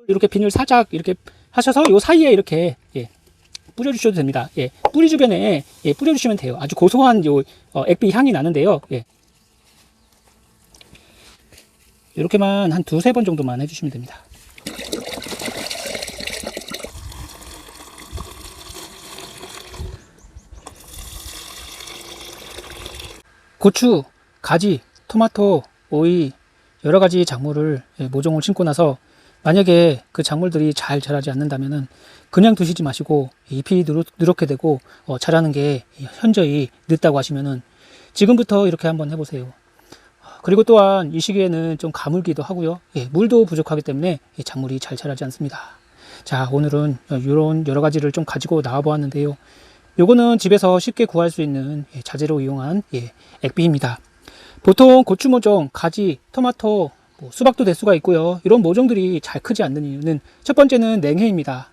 이렇게 비닐 살짝 이렇게 하셔서 요 사이에 이렇게 뿌려주셔도 됩니다. 뿌리 주변에 뿌려주시면 돼요. 아주 고소한 요 액비 향이 나는데요. 이렇게만 한 두세 번 정도만 해주시면 됩니다. 고추, 가지, 토마토, 오이 여러가지 작물을 모종을 심고 나서 만약에 그 작물들이 잘 자라지 않는다면 그냥 두시지 마시고 잎이 누렇게 되고 자라는 게 현저히 늦다고 하시면은 지금부터 이렇게 한번 해보세요. 그리고 또한 이 시기에는 좀 가물기도 하고요. 물도 부족하기 때문에 작물이 잘 자라지 않습니다. 자, 오늘은 이런 여러 가지를 좀 가지고 나와 보았는데요. 요거는 집에서 쉽게 구할 수 있는 자재로 이용한 액비입니다. 보통 고추 모종, 가지, 토마토, 수박도 될 수가 있고요. 이런 모종들이 잘 크지 않는 이유는 첫 번째는 냉해입니다.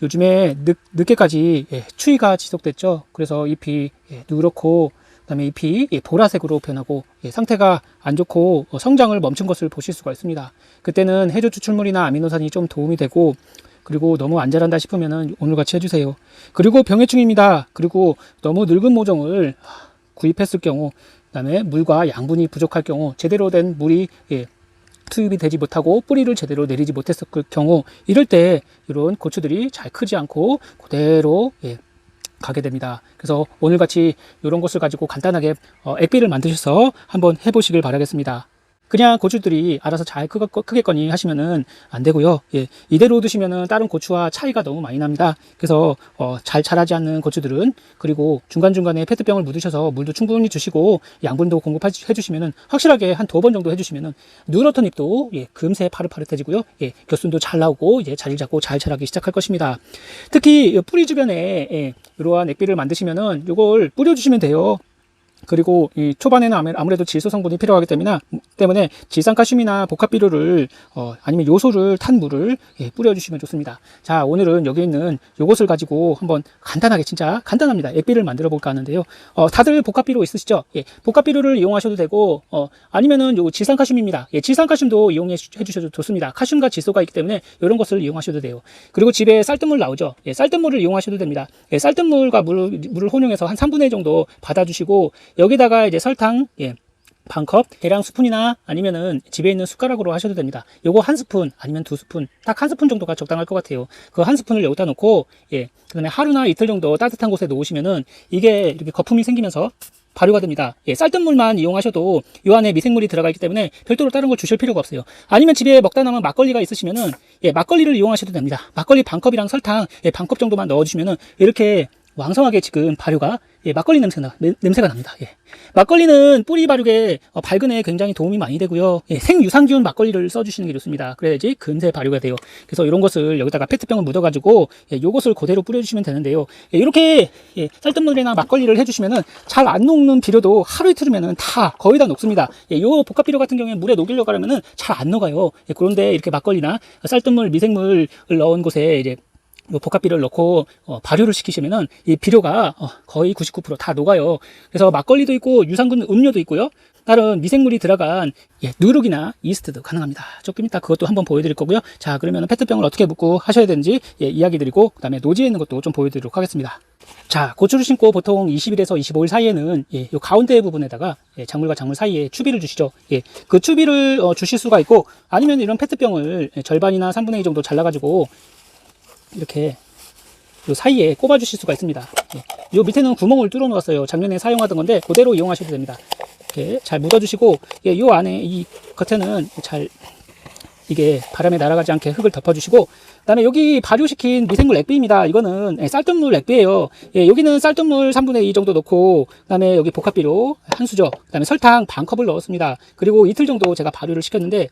요즘에 늦게까지 추위가 지속됐죠. 그래서 잎이 누렇고 그다음에 잎이 보라색으로 변하고 상태가 안 좋고 성장을 멈춘 것을 보실 수가 있습니다. 그때는 해조 추출물이나 아미노산이 좀 도움이 되고, 그리고 너무 안 자란다 싶으면 오늘같이 해주세요. 그리고 병해충입니다. 그리고 너무 늙은 모종을 구입했을 경우, 그 다음에 물과 양분이 부족할 경우, 제대로 된 물이 투입이 되지 못하고 뿌리를 제대로 내리지 못했을 경우, 이럴 때 이런 고추들이 잘 크지 않고 그대로 가게 됩니다. 그래서 오늘같이 이런 것을 가지고 간단하게 액비를 만드셔서 한번 해보시길 바라겠습니다. 그냥 고추들이 알아서 잘 크겠거니 하시면은 안 되고요. 이대로 두시면은 다른 고추와 차이가 너무 많이 납니다. 그래서 잘 자라지 않는 고추들은, 그리고 중간중간에 페트병을 묻으셔서 물도 충분히 주시고 양분도 공급해 주시면은, 확실하게 한 2번 정도 해주시면은 누렇던 잎도 금세 파릇파릇해지고요. 겨순도 잘 나오고 자리 잡고 잘 자라기 시작할 것입니다. 특히 뿌리 주변에 이러한 액비를 만드시면은 이걸 뿌려주시면 돼요. 그리고 이 초반에는 아무래도 질소 성분이 필요하기 때문에 질산칼슘이나 복합비료를 아니면 요소를 탄 물을 뿌려주시면 좋습니다. 자, 오늘은 여기 있는 요것을 가지고 한번 간단하게, 진짜 간단합니다, 액비를 만들어 볼까 하는데요. 다들 복합비료 있으시죠? 복합비료를 이용하셔도 되고, 아니면은 요 질산칼슘입니다. 질산칼슘도 이용해 주셔도 좋습니다. 칼슘과 질소가 있기 때문에 이런 것을 이용하셔도 돼요. 그리고 집에 쌀뜨물 나오죠? 쌀뜨물을 이용하셔도 됩니다. 쌀뜨물과 물을 혼용해서 한 3분의 1 정도 받아주시고, 여기다가 이제 설탕 반컵, 대량 스푼이나 아니면은 집에 있는 숟가락으로 하셔도 됩니다. 요거 한 스푼 아니면 2스푼, 딱 한 스푼 정도가 적당할 것 같아요. 그 한 스푼을 여기다 놓고 그다음에 하루나 이틀 정도 따뜻한 곳에 놓으시면은 이게 이렇게 거품이 생기면서 발효가 됩니다. 쌀뜨물만 이용하셔도 요 안에 미생물이 들어가 있기 때문에 별도로 다른 걸 주실 필요가 없어요. 아니면 집에 먹다 남은 막걸리가 있으시면은 막걸리를 이용하셔도 됩니다. 막걸리 반컵이랑 설탕 반컵 정도만 넣어주시면은 이렇게 왕성하게 지금 발효가 막걸리 냄새가 납니다. 막걸리는 뿌리 발육에 발근에 굉장히 도움이 많이 되고요. 생유산균 막걸리를 써주시는 게 좋습니다. 그래야지 금세 발효가 돼요. 그래서 이런 것을 여기다가 페트병을 묻어가지고 요것을 그대로 뿌려주시면 되는데요. 이렇게 쌀뜨물이나 막걸리를 해주시면은 잘 안 녹는 비료도 하루 이틀이면은 거의 다 녹습니다. 요 복합 비료 같은 경우에 물에 녹이려고 하면은 잘 안 녹아요. 그런데 이렇게 막걸리나 쌀뜨물, 미생물을 넣은 곳에 이제 복합비료를 넣고 발효를 시키시면은 이 비료가 거의 99% 다 녹아요. 그래서 막걸리도 있고 유산균 음료도 있고요. 다른 미생물이 들어간 누룩이나 이스트도 가능합니다. 조금 이따 그것도 한번 보여드릴 거고요. 자, 그러면 페트병을 어떻게 붓고 하셔야 되는지 이야기 드리고, 그 다음에 노지에 있는 것도 좀 보여드리도록 하겠습니다. 자, 고추를 심고 보통 20일에서 25일 사이에는 요 가운데 부분에다가 작물과 작물 사이에 추비를 주시죠. 그 추비를 주실 수가 있고, 아니면 이런 페트병을 절반이나 3분의 2 정도 잘라가지고 이렇게 요 사이에 꼽아 주실 수가 있습니다. 요 밑에는 구멍을 뚫어 놓았어요. 작년에 사용하던 건데 그대로 이용하셔도 됩니다. 이렇게 잘 묻어 주시고, 요 안에 이 겉에는 잘 이게 바람에 날아가지 않게 흙을 덮어 주시고, 그 다음에 여기 발효시킨 미생물 액비입니다. 이거는 쌀뜨물 액비예요. 여기는 쌀뜨물 3분의 2 정도 넣고, 그 다음에 여기 복합비료 한 수저, 그 다음에 설탕 반컵을 넣었습니다. 그리고 이틀 정도 제가 발효를 시켰는데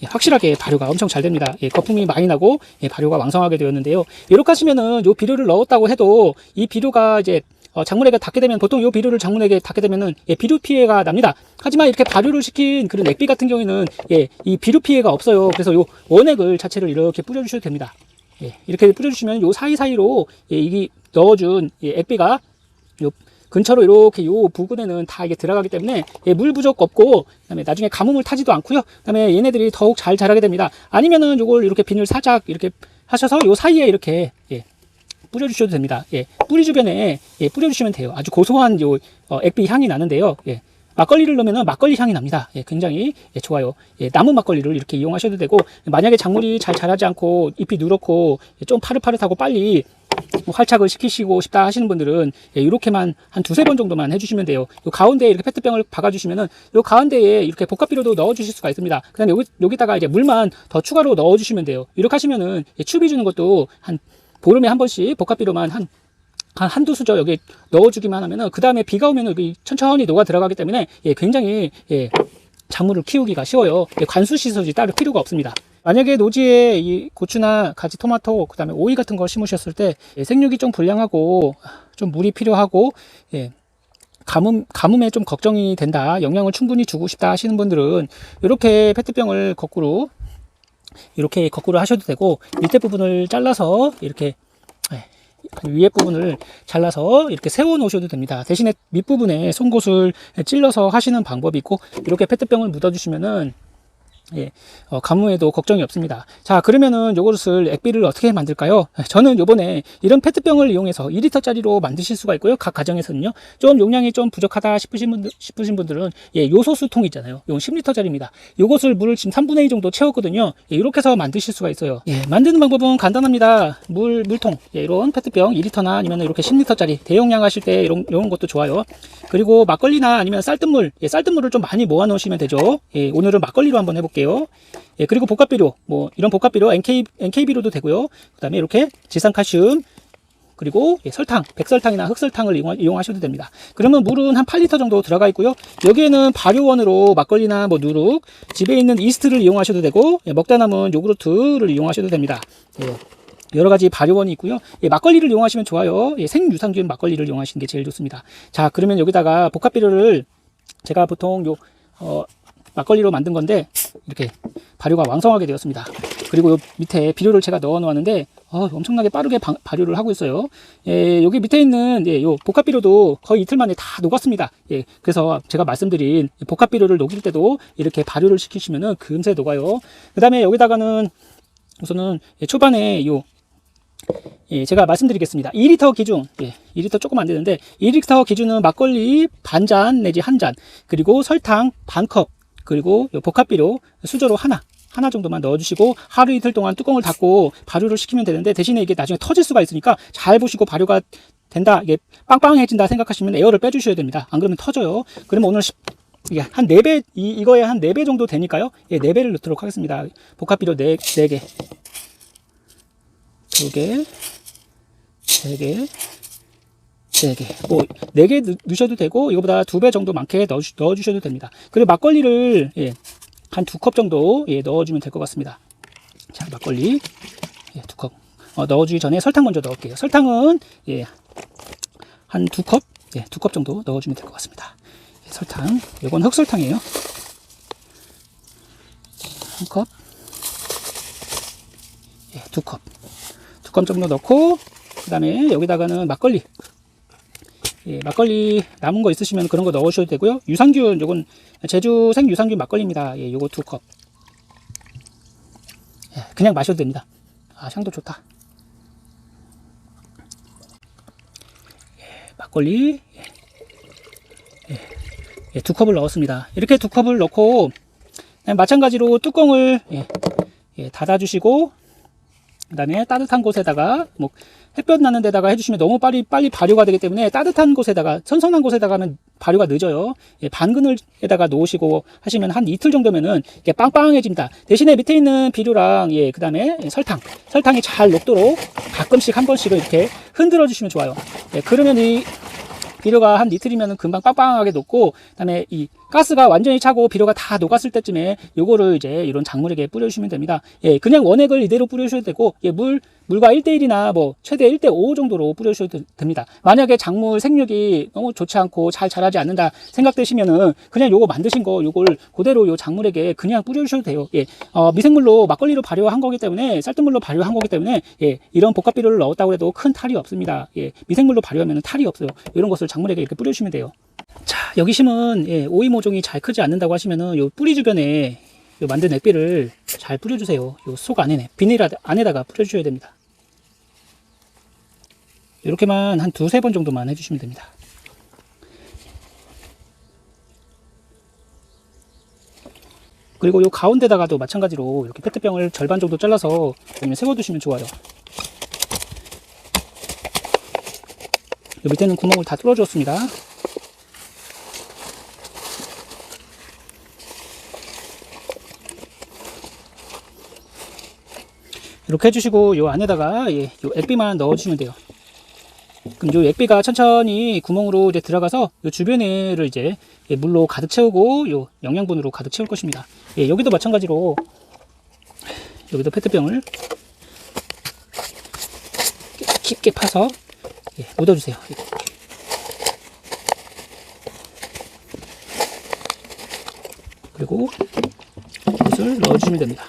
확실하게 발효가 엄청 잘 됩니다. 거품이 많이 나고 발효가 왕성하게 되었는데요. 이렇게 하시면은 요 비료를 넣었다고 해도 이 비료가 이제 작물에게 닿게 되면, 보통 이 비료를 작물에게 닿게 되면은 비료 피해가 납니다. 하지만 이렇게 발효를 시킨 그런 액비 같은 경우에는 이 비료 피해가 없어요. 그래서 요 원액을 자체를 이렇게 뿌려주셔도 됩니다. 이렇게 뿌려주시면 요 사이사이로 이 넣어준 액비가 요 근처로 이렇게 요 부근에는 다 이게 들어가기 때문에 예, 물 부족 없고 그다음에 나중에 가뭄을 타지도 않고요. 그다음에 얘네들이 더욱 잘 자라게 됩니다. 아니면은 요걸 이렇게 비닐 살짝 이렇게 하셔서 요 사이에 이렇게 예, 뿌려주셔도 됩니다. 예, 뿌리 주변에 예, 뿌려주시면 돼요. 아주 고소한 요 액비 향이 나는데요. 예, 막걸리를 넣으면 막걸리 향이 납니다. 예, 굉장히 예, 좋아요. 예, 남은 막걸리를 이렇게 이용하셔도 되고 만약에 작물이 잘 자라지 않고 잎이 누렇고 예, 좀 파릇파릇하고 빨리 활착을 시키시고 싶다 하시는 분들은 예, 이렇게만 한 두세 번 정도만 해주시면 돼요. 요 가운데에 이렇게 페트병을 박아주시면은 요 가운데에 이렇게 복합비료도 넣어주실 수가 있습니다. 그 다음에 여기다가 이제 물만 더 추가로 넣어주시면 돼요. 이렇게 하시면은 예, 추비 주는 것도 한 보름에 한 번씩 복합비료만 한두 수저 여기 넣어주기만 하면은 그 다음에 비가 오면은 여기 천천히 녹아 들어가기 때문에 예, 굉장히 예, 작물을 키우기가 쉬워요. 예, 관수 시설이 따로 필요가 없습니다. 만약에 노지에 이 고추나 가지, 토마토, 그 다음에 오이 같은 걸 심으셨을 때 예, 생육이 좀 불량하고 좀 물이 필요하고 예, 가뭄에 좀 걱정이 된다, 영양을 충분히 주고 싶다 하시는 분들은 이렇게 페트병을 거꾸로 이렇게 거꾸로 하셔도 되고 밑에 부분을 잘라서 이렇게 위에 부분을 잘라서 이렇게 세워 놓으셔도 됩니다. 대신에 밑부분에 송곳을 찔러서 하시는 방법이 있고 이렇게 페트병을 묻어 주시면은 예, 가뭄에도 걱정이 없습니다. 자, 그러면은 요것을 액비를 어떻게 만들까요? 저는 요번에 이런 페트병을 이용해서 2리터짜리로 만드실 수가 있고요. 각 가정에서는요. 좀 용량이 좀 부족하다 싶으신 분들은 예, 요소수통 있잖아요. 이건 10리터짜리입니다. 요것을 물을 지금 3분의 2 정도 채웠거든요. 예, 이렇게 해서 만드실 수가 있어요. 예, 만드는 방법은 간단합니다. 물통, 예, 이런 페트병 2리터나 아니면 이렇게 10리터짜리 대용량 하실 때 이런 것도 좋아요. 그리고 막걸리나 아니면 쌀뜨물, 예, 쌀뜨물을 좀 많이 모아 놓으시면 되죠. 예, 오늘은 막걸리로 한번 해볼게요. 예, 그리고 복합비료, 뭐 이런 복합비료 NK비료도 되고요. 그 다음에 이렇게 지산칼슘, 그리고 예, 설탕, 백설탕이나 흑설탕을 이용하셔도 됩니다. 그러면 물은 한 8리터 정도 들어가 있고요. 여기에는 발효원으로 막걸리나 뭐 누룩, 집에 있는 이스트를 이용하셔도 되고 예, 먹다 남은 요구르트를 이용하셔도 됩니다. 예, 여러 가지 발효원이 있고요. 예, 막걸리를 이용하시면 좋아요. 예, 생유산균 막걸리를 이용하시는 게 제일 좋습니다. 자, 그러면 여기다가 복합비료를 제가 보통 막걸리로 만든 건데 이렇게 발효가 왕성하게 되었습니다. 그리고 요 밑에 비료를 제가 넣어 놓았는데 엄청나게 빠르게 발효를 하고 있어요. 예, 여기 밑에 있는 예, 요 복합비료도 거의 이틀 만에 다 녹았습니다. 예, 그래서 제가 말씀드린 복합비료를 녹일 때도 이렇게 발효를 시키시면은 금세 녹아요. 그 다음에 여기다가는 우선은 예, 초반에 예, 제가 말씀드리겠습니다. 2리터 기준, 예, 2리터 조금 안 되는데 2리터 기준은 막걸리 반잔 내지 한 잔, 그리고 설탕 반컵, 그리고 요 복합비료 수저로 하나 정도만 넣어주시고 하루 이틀 동안 뚜껑을 닫고 발효를 시키면 되는데, 대신에 이게 나중에 터질 수가 있으니까 잘 보시고 발효가 된다, 이게 빵빵해진다 생각하시면 에어를 빼주셔야 됩니다. 안 그러면 터져요. 그러면 오늘 이게 한 4배, 이거에 한 4배 정도 되니까요. 예, 4배를 넣도록 하겠습니다. 복합비료 4개, 2개, 3개, 4개, 뭐 4개 넣으셔도 되고 이거보다 2배 정도 많게 넣어주셔도 됩니다. 그리고 막걸리를 예, 한 2컵 정도 예, 넣어주면 될 것 같습니다. 자, 막걸리 예, 2컵 넣어주기 전에 설탕 먼저 넣을게요. 설탕은 예, 한 2컵, 예, 2컵 정도 넣어주면 될 것 같습니다. 예, 설탕, 이건 흑설탕이에요. 1컵, 예, 2컵 정도 넣고, 그 다음에 여기다가는 막걸리, 예, 막걸리 남은 거 있으시면 그런 거 넣으셔도 되고요. 유산균, 요건 제주 생유산균 막걸리입니다. 예, 요거 2컵. 예, 그냥 마셔도 됩니다. 아, 향도 좋다. 예, 막걸리 예, 2컵을 넣었습니다. 이렇게 2컵을 넣고 마찬가지로 뚜껑을 예, 닫아주시고, 그 다음에 따뜻한 곳에다가 뭐 햇볕 나는 데다가 해주시면 너무 빨리 발효가 되기 때문에 따뜻한 곳에다가, 선선한 곳에다가 하면 발효가 늦어요. 예, 반그늘에다가 놓으시고 하시면 한 이틀 정도면은 이게 빵빵해집니다. 대신에 밑에 있는 비료랑 예, 그 다음에 설탕이 잘 녹도록 가끔씩 한 번씩은 이렇게 흔들어 주시면 좋아요. 예, 그러면 이 비료가 한 이틀이면 금방 빵빵하게 녹고, 그 다음에 이 가스가 완전히 차고 비료가 다 녹았을 때쯤에 요거를 이제 이런 작물에게 뿌려주시면 됩니다. 예, 그냥 원액을 이대로 뿌려주셔도 되고, 예, 물과 1대1이나 뭐 최대 1대5 정도로 뿌려주셔도 됩니다. 만약에 작물 생육이 너무 좋지 않고 잘 자라지 않는다 생각되시면은 그냥 요거 만드신 거 요걸 그대로 요 작물에게 그냥 뿌려주셔도 돼요. 예, 미생물로 막걸리로 발효한 거기 때문에, 쌀뜨물로 발효한 거기 때문에, 예, 이런 복합 비료를 넣었다고 해도 큰 탈이 없습니다. 예, 미생물로 발효하면 탈이 없어요. 이런 것을 작물에게 이렇게 뿌려주시면 돼요. 자, 여기 심은, 예, 오이 모종이 잘 크지 않는다고 하시면은 요 뿌리 주변에 요 만든 액비를 잘 뿌려주세요. 요 속 안에, 비닐 안에다가 뿌려주셔야 됩니다. 이렇게만 한 두세 번 정도만 해주시면 됩니다. 그리고 요 가운데다가도 마찬가지로 이렇게 페트병을 절반 정도 잘라서 세워두시면 좋아요. 요 밑에는 구멍을 다 뚫어주었습니다. 이렇게 해주시고 요 안에다가, 예, 요 액비만 넣어주시면 돼요. 그럼 요 액비가 천천히 구멍으로 이제 들어가서 요 주변에를 이제, 예, 물로 가득 채우고 요 영양분으로 가득 채울 것입니다. 예, 여기도 마찬가지로 여기도 페트병을 깊게 파서, 예, 묻어주세요. 그리고 이것을 넣어주시면 됩니다.